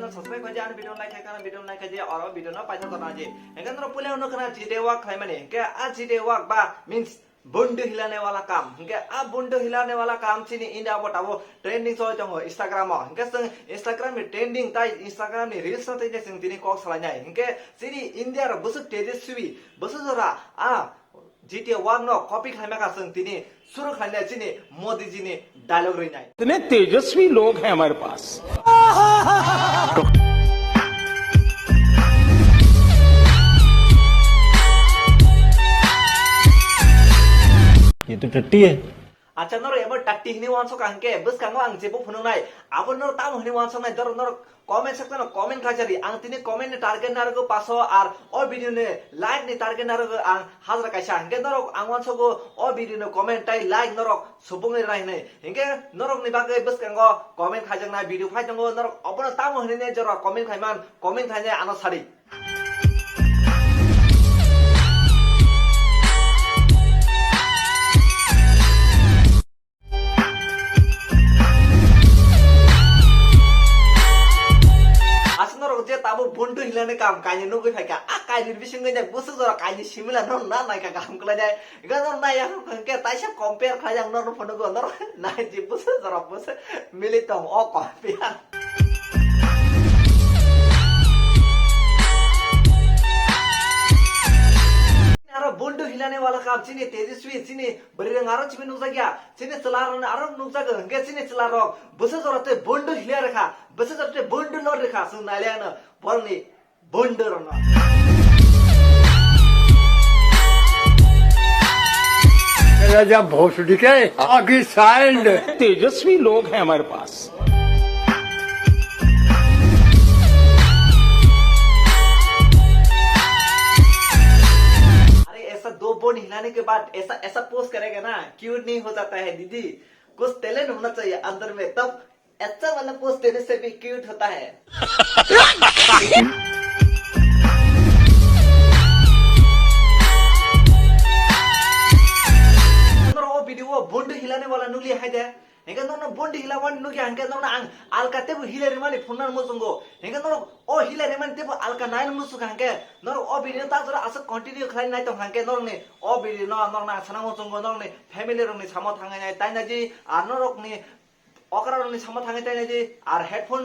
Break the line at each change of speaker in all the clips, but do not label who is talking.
No subscribe कर जान video like करना वीडियो लाइक कर जे और वीडियो ना पाइसा करना जे हेंगे नो पुले नो कना जीडे वाक खाइ माने के आ जीडे वाक बा मींस बंडो हिलाने वाला काम हेंगे आ बंडो हिलाने वाला काम चिनी इंडिया बताबो ट्रेंडिंग सो जंगो इंस्टाग्राम हेंगे जों इंस्टाग्राम में ट्रेंडिंग ताइ इंस्टाग्राम नि रील्स ताइ जे जों दिनै कक सालायनाय हेंगे सिनि इंडिया रो बसु तेजस्वी बसु जरा आ जीटी वाक नो कॉपी खाइमा का जों दिनै शुरू खाइले चिनी मोदी जी ने डायलॉग रहिनाय
इतने तेजस्वी लोग हैं हमारे पास
ये तो टट्टी है
अच्छा नरो एबो टट्टी हिनी वांसो कांके बस कांगो आं जेबो फुनुनाय आबो नरो ताम हिनी वांसो नाय दर नरो कमेंट सेक्शन में कमेंट खाचारि आं तिनि कमेंट ने टारगेट नारगो पासो आर ओ वीडियो ने लाइक ने टारगेट नारगो आं हाजरा कायसा हिंगे नरो आं वांसो गो ओ वीडियो ने कमेंट टाइ लाइक नरो सुबुंगै रायनै हिंगे नरो नि बागै बस कांगो कमेंट खाजंना वीडियो फाइजंगो नरो अबो ताम हिनी ने जरा कमेंट खाइमान कमेंट खाइने आनो सारि ताबो बंडो हिलाने काम कायने नुगै फायका आ कायनि बिसिंगै ने बुसु जरा कायनि सिमिला न ना नायका काम कलाय गन नाया के ताइसा कंपेयर खायजों न फनो गो न नाय जि बुसु जरा बुसु मिलि तम ओ कंपेयर बंडो हिलाने वाला काम चिने तेजस्वी चिने बरिरंग आरो चिमे नुजा गया चिने चलारन आरो नुजा ग हंगे चिने चलारो बसे जरते बंडो हिला रेखा बसे जरते बंडो न रेखा सुन नाल्यान परनि बंडो रन
राजा भोसडी के आगे साइड
तेजस्वी लोग हैं हमारे पास
दो बोन हिलाने के बाद ऐसा ऐसा पोस्ट करेगा ना क्यूट नहीं हो जाता है दीदी कुछ टैलेंट होना चाहिए अंदर में तब ऐसा वाला पोस्ट देने से भी क्यूट होता है वो वीडियो बोंड हिलाने वाला नुली है दे हेंगे नोनो बोंड हिलावन नुकी हंगे नोनो आं आलका तेबु हिले रिमानि फुननान मोजंगो हेंगे नोनो ओ हिले रिमानि तेबु आलका नाइन मुसुक हंगे नोनो ओ वीडियो ता जरा आस कंटिन्यू खालाय नाय तो हंगे नोनो ने ओ वीडियो न नोनो ना साना मोजंगो नोनो ने फैमिली रोनि सामो थांगाय नाय ताइना जी आर नोनो नि अकरा रोनि सामो थांगाय ताइना जी आर हेडफोन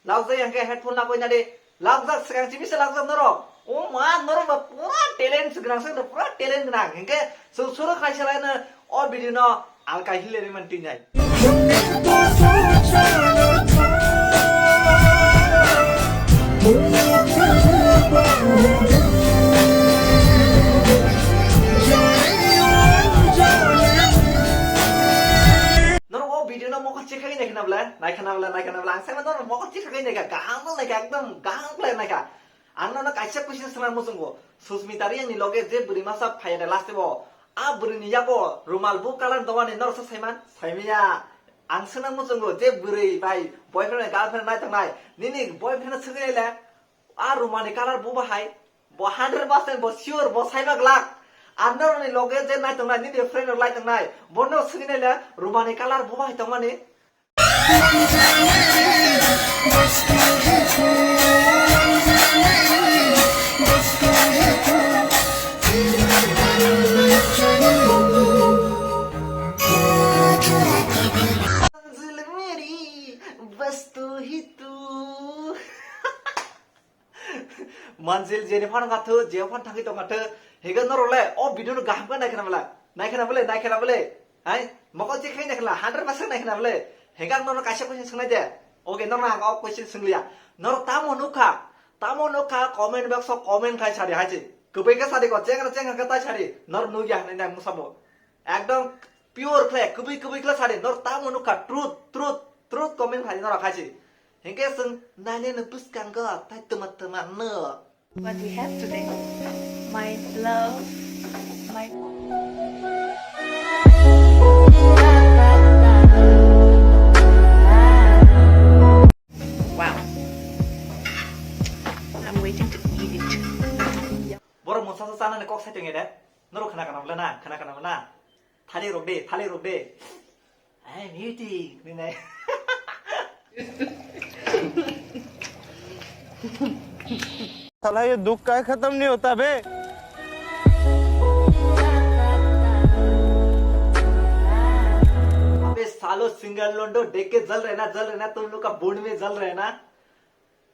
लाउजै हंगे हेडफोन लाकोय नादे लाउजा सिगां चिमिसे लाउजा नोरो ओ मा नोरो पूरा टैलेंट ग्रां से पूरा टैलेंट ग्रां हेंगे सुरु खायसलायनो ओ वीडियो न आलका हिले रिमानि तिनाय सुस्मिता रिंग नि लगे जे बुरिमा सब फायदा लास्टेबो आ बुरिनि याको रुमाल बु कालार दवानि नरस साइमान साइमिया आं सोना मुजंगो जे बुरै भाई बॉयफ्रेंड गर्लफ्रेंड नाय थांनाय निनि बॉयफ्रेंड सगैले आ रुमानि कालार बु बाहाय ब 100% ब सियोर ब साइबाग लाख आनरनि लगे जे नाय थांनाय निनि फ्रेंड लाय थांनाय बनो सगैले रुमानि कालार बु बाहाय थांमानि मंजिल जेने फान गाथो जे फान थांगि तो गाथो हेगन नरले ओ वीडियो गाहाम का नायखना बोले हाय मको जे खाइ नायखला 100% नायखना बोले हेगा नर कासे क्वेश्चन सोंनाय दे ओके नर ना गाव क्वेश्चन सोंलिया नर तामो नुखा कमेंट बॉक्स कमेंट खाइ सारि हाजे गबै का सारि को चेंग का ताइ सारि नर नुया नाय मुसाबो एकदम प्योर क्ले गबै क्ला सारि नर तामो नुखा ट्रुथ कमेंट खाइ नर खाइसि हेंगे जों नायने न पुसकांगो ताइ तमा न
What we have today, my love, my wow, I'm waiting to eat it.
Boro musa sana ne kok sa tengi de, noro kana na, thali rok de, I'm eating, ni nai.
साला ये दुख का खत्म नहीं होता बे।
अबे सालो single लोंडो देख के जल रहे ना तुम लोग का बोर्ड में जल रहे ना।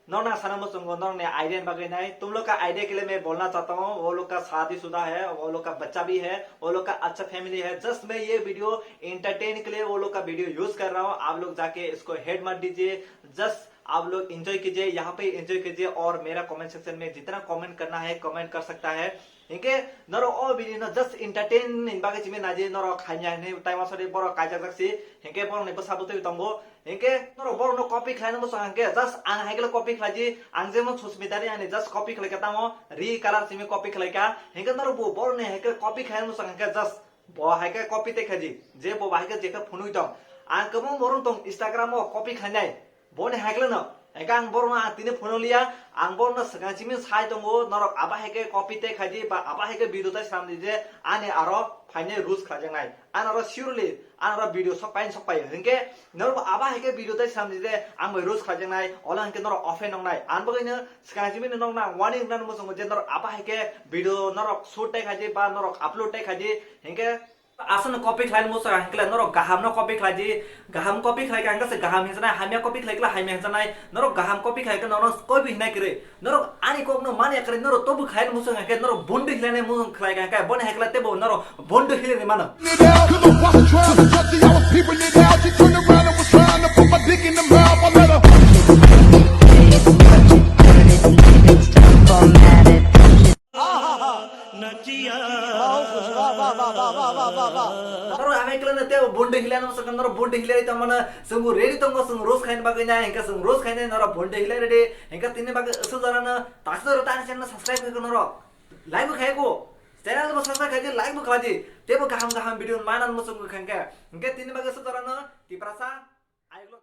नो ना सनम सुंगो नो ने आइडिया बागे नहीं। तुम लोग का आइडिया के लिए मैं बोलना चाहता हूँ, वो लोग का शादीशुदा है, वो लोग का बच्चा भी है, वो लोग का अच्छा फैमिली है। जस्ट मैं ये वीडियो एंटरटेन के लिए वो लोग का वीडियो यूज कर रहा हूँ। आप लोग जाके इसको हेड मत दीजिए, जस्ट आप लोग एंजॉय कीजिए, यहाँ पे एंजॉय कीजिए। और मेरा कमेंट सेक्शन में जितना कमेंट करना है कमेंट कर सकता है। इनके नरो ओ वीडियो न जस्ट एंटरटेन इन बागे चिमे नाजे नरो खाइया ने टाइम सरे बरो काजा जक्सी इनके बरो ने बसाबुते तंगो इनके नरो बरो नो कॉपी खाने मो संगे जस्ट आं हाइगल कॉपी खाजी आं जे मो सुस्मितारी आने जस्ट कॉपी खले कता मो री कलर सिमे कॉपी खले का इनके नरो बो बरो ने हाइगल कॉपी खाने मो संगे जस्ट बो हाइगल कॉपी ते खाजी जे बो हाइगल जेका फुनुई दं आं कमो बरो तंग इंस्टाग्राम मो कॉपी खानाय बो ने हाइगल न एका आं बरो ना तिने फुनुलिया आं बरो ना सगाचिमे साइ दंगो नरो आबा हाइगल कॉपी ते खाजी बा आबा हाइगल वीडियो ते सामने जे आने आरो फाइने रूल्स खाजंनाय आन आरो सिउरलि आन आरो वीडियो सपाय हिंके नरो आबा हाइगल वीडियो ते सामने जे आं बे रूल्स खाजंनाय ओला हिंके नरो ऑफे नंनाय आन बगैनो सगाचिमे नंना वार्निंग नन मोसंग जे नरो आबा हाइगल वीडियो नरो शूट ते खाजी बा नरो अपलोड ते खाजी हिंके आसन कॉपी खाइन मुसा हंकला नरो गाहाम न कॉपी खाजी गाहाम कॉपी खाइ का हंगसे गाहाम हिजना हामिया कॉपी खाइकला हामिया हिजना नरो गाहाम कॉपी खाइ का नरो कोई भी हिनाय करे नरो आनी कोक न माने करे नरो तबु खाइन मुसा हंके नरो बोंड हिलाने मु खाइ का का बने हंकला तेबो नरो बोंड हिले रे मान नरो आमे कले न ते बोंड हिलाने मु सकन नरो बोंड हिलाइ त मन संगु रेडी तंगो संग रोज खाइन बागे ना हंका संग रोज खाइन नरो बोंड हिलाइ रे हंका तिने बागे असो जरा न तासरो तान चैनल सब्सक्राइब कर नरो लाइक खाएको चैनल को सब्सक्राइब खाजे लाइक खाजे तेबो गाहाम गाहाम वीडियो मानन मु संगु खंका हंका तिने बागे असो जरा न तिप्रासा आइगलो